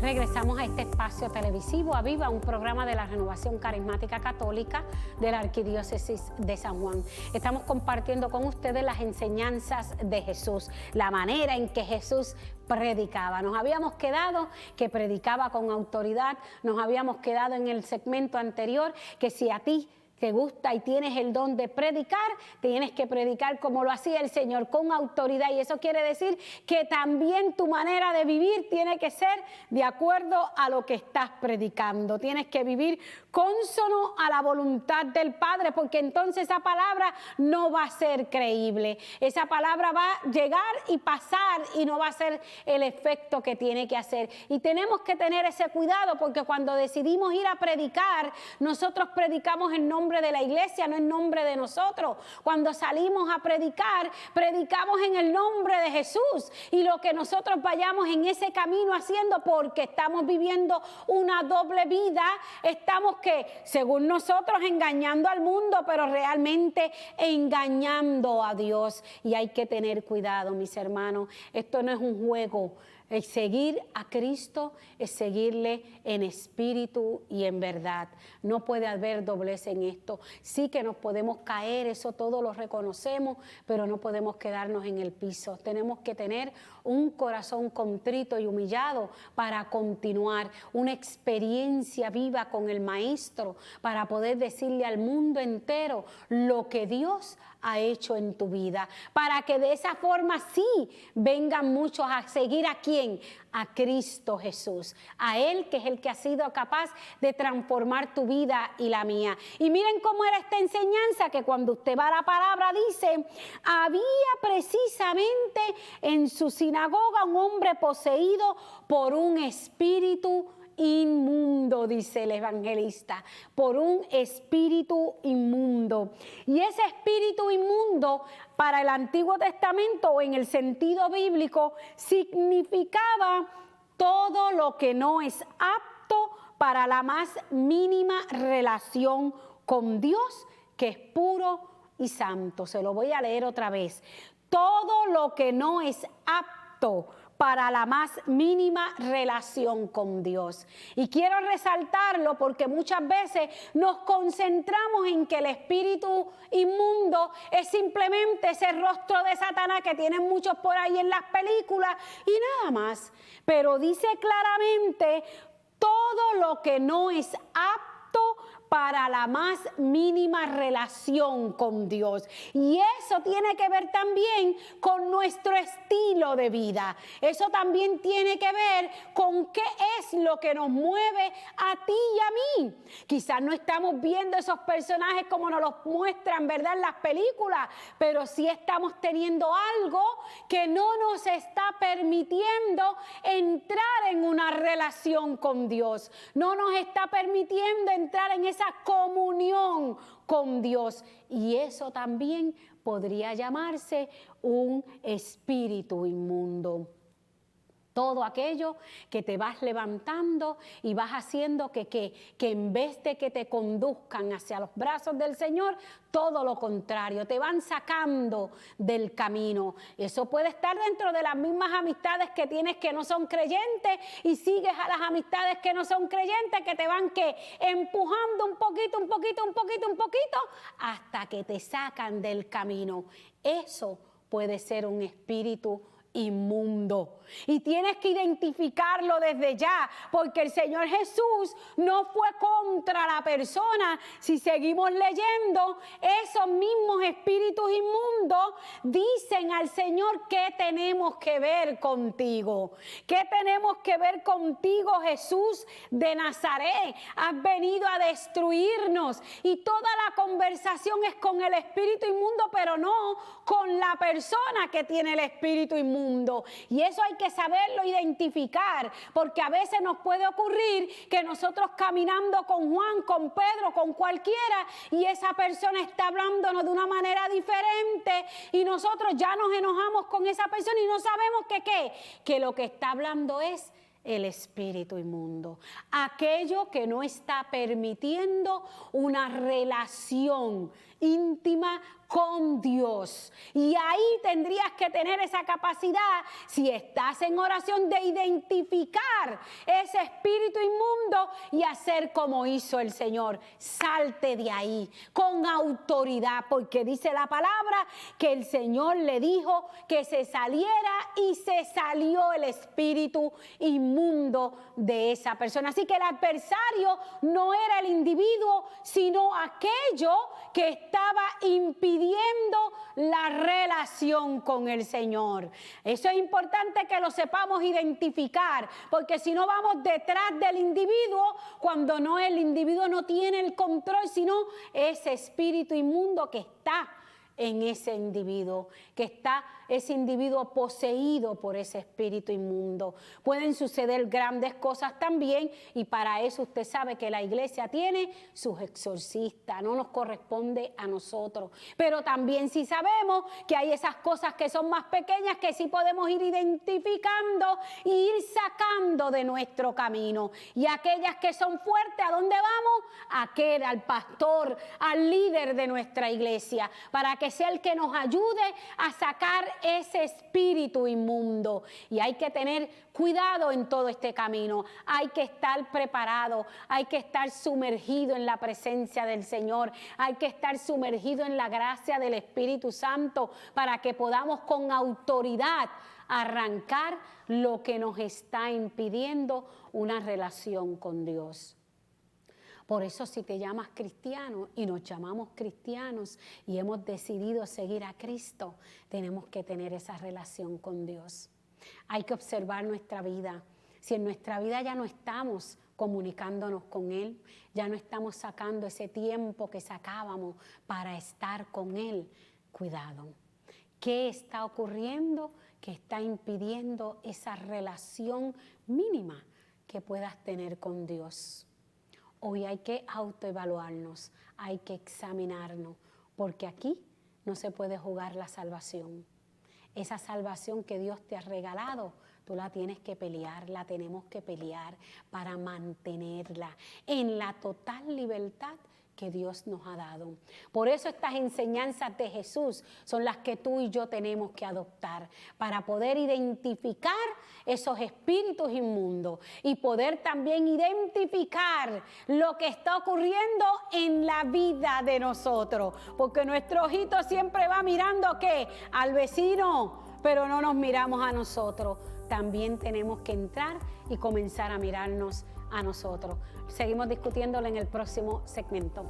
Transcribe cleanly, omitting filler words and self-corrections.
Regresamos a este espacio televisivo Aviva, un programa de la Renovación Carismática Católica de la Arquidiócesis de San Juan. Estamos compartiendo con ustedes las enseñanzas de Jesús, la manera en que Jesús predicaba. Nos habíamos quedado que predicaba con autoridad, nos habíamos quedado en el segmento anterior que si a ti te gusta y tienes el don de predicar, tienes que predicar como lo hacía el Señor, con autoridad. Y eso quiere decir que también tu manera de vivir tiene que ser de acuerdo a lo que estás predicando. Tienes que vivir cónsono a la voluntad del Padre, porque entonces esa palabra no va a ser creíble. Esa palabra va a llegar y pasar y no va a ser el efecto que tiene que hacer. Y tenemos que tener ese cuidado, porque cuando decidimos ir a predicar, nosotros predicamos en nombre de la iglesia, no en nombre de nosotros. Cuando salimos a predicar, predicamos en el nombre de Jesús, y lo que nosotros vayamos en ese camino haciendo, porque estamos viviendo una doble vida, estamos que según nosotros engañando al mundo, pero realmente engañando a Dios. Y hay que tener cuidado, mis hermanos, esto no es un juego. El seguir a Cristo es seguirle en espíritu y en verdad. No puede haber doblez en esto. Sí que nos podemos caer, eso todo lo reconocemos, pero no podemos quedarnos en el piso. Tenemos que tener un corazón contrito y humillado para continuar, una experiencia viva con el Maestro, para poder decirle al mundo entero lo que Dios ha hecho en tu vida, para que de esa forma sí vengan muchos a seguir a ¿quién? A Cristo Jesús, a Él, que es el que ha sido capaz de transformar tu vida y la mía. Y miren cómo era esta enseñanza, que cuando usted va a la palabra dice: había precisamente en su sinagoga un hombre poseído por un espíritu inmundo, dice el evangelista, por un espíritu inmundo. Y ese espíritu inmundo, para el Antiguo Testamento o en el sentido bíblico, significaba todo lo que no es apto para la más mínima relación con Dios, que es puro y santo. Se lo voy a leer otra vez. Todo lo que no es apto para la más mínima relación con Dios. Y quiero resaltarlo porque muchas veces nos concentramos en que el espíritu inmundo es simplemente ese rostro de Satanás que tienen muchos por ahí en las películas y nada más. Pero dice claramente todo lo que no es apto para la más mínima relación con Dios. Y eso tiene que ver también con nuestro estilo de vida. Eso también tiene que ver con qué es lo que nos mueve a ti y a mí. Quizás no estamos viendo esos personajes como nos los muestran, ¿verdad?, en las películas, pero sí estamos teniendo algo que no nos está permitiendo entrar en una relación con Dios. No nos está permitiendo entrar en esa comunión con Dios, y eso también podría llamarse un espíritu inmundo. Todo aquello que te vas levantando y vas haciendo que en vez de que te conduzcan hacia los brazos del Señor, todo lo contrario, te van sacando del camino. Eso puede estar dentro de las mismas amistades que tienes que no son creyentes, y sigues a las amistades que no son creyentes, que te van empujando un poquito, hasta que te sacan del camino. Eso puede ser un espíritu inmundo, y tienes que identificarlo desde ya, porque el Señor Jesús no fue contra la persona. Si seguimos leyendo, esos mismos espíritus inmundos dicen al Señor: ¿qué tenemos que ver contigo? ¿Qué tenemos que ver contigo, Jesús de Nazaret? Has venido a destruirnos. Y toda la conversación es con el espíritu inmundo, pero no con la persona que tiene el espíritu inmundo. Y eso hay que saberlo identificar, porque a veces nos puede ocurrir que nosotros caminando con Juan, con Pedro, con cualquiera, y esa persona está hablándonos de una manera diferente, y nosotros ya nos enojamos con esa persona y no sabemos que lo que está hablando es el espíritu inmundo, aquello que no está permitiendo una relación íntima con Dios. Y ahí tendrías que tener esa capacidad, si estás en oración, de identificar ese espíritu inmundo y hacer como hizo el Señor. Salte de ahí con autoridad, porque dice la palabra que el Señor le dijo que se saliera y se salió el espíritu inmundo de esa persona. Así que el adversario no era el individuo, sino aquello que estaba impidiendo la relación con el Señor. Eso es importante que lo sepamos identificar, porque si no vamos detrás del individuo, cuando no, el individuo no tiene el control, sino ese espíritu inmundo que está en ese individuo, que está ese individuo poseído por ese espíritu inmundo. Pueden suceder grandes cosas también, y para eso usted sabe que la iglesia tiene sus exorcistas, no nos corresponde a nosotros. Pero también sí sabemos que hay esas cosas que son más pequeñas que sí podemos ir identificando e ir sacando de nuestro camino. Y aquellas que son fuertes, ¿a dónde vamos? Al pastor, al líder de nuestra iglesia, para que sea el que nos ayude a sacar ese espíritu inmundo. Y hay que tener cuidado en todo este camino, hay que estar preparado, hay que estar sumergido en la presencia del Señor, hay que estar sumergido en la gracia del Espíritu Santo para que podamos con autoridad arrancar lo que nos está impidiendo una relación con Dios. Por eso, si te llamas cristiano y nos llamamos cristianos y hemos decidido seguir a Cristo, tenemos que tener esa relación con Dios. Hay que observar nuestra vida. Si en nuestra vida ya no estamos comunicándonos con Él, ya no estamos sacando ese tiempo que sacábamos para estar con Él, cuidado. ¿Qué está ocurriendo que está impidiendo esa relación mínima que puedas tener con Dios? Hoy hay que autoevaluarnos, hay que examinarnos, porque aquí no se puede jugar la salvación. Esa salvación que Dios te ha regalado, tú la tienes que pelear, la tenemos que pelear para mantenerla en la total libertad que Dios nos ha dado. Por eso estas enseñanzas de Jesús son las que tú y yo tenemos que adoptar para poder identificar esos espíritus inmundos y poder también identificar lo que está ocurriendo en la vida de nosotros, porque nuestro ojito siempre va mirando ¿qué? Al vecino, pero no nos miramos a nosotros. También tenemos que entrar y comenzar a mirarnos a nosotros. Seguimos discutiéndolo en el próximo segmento.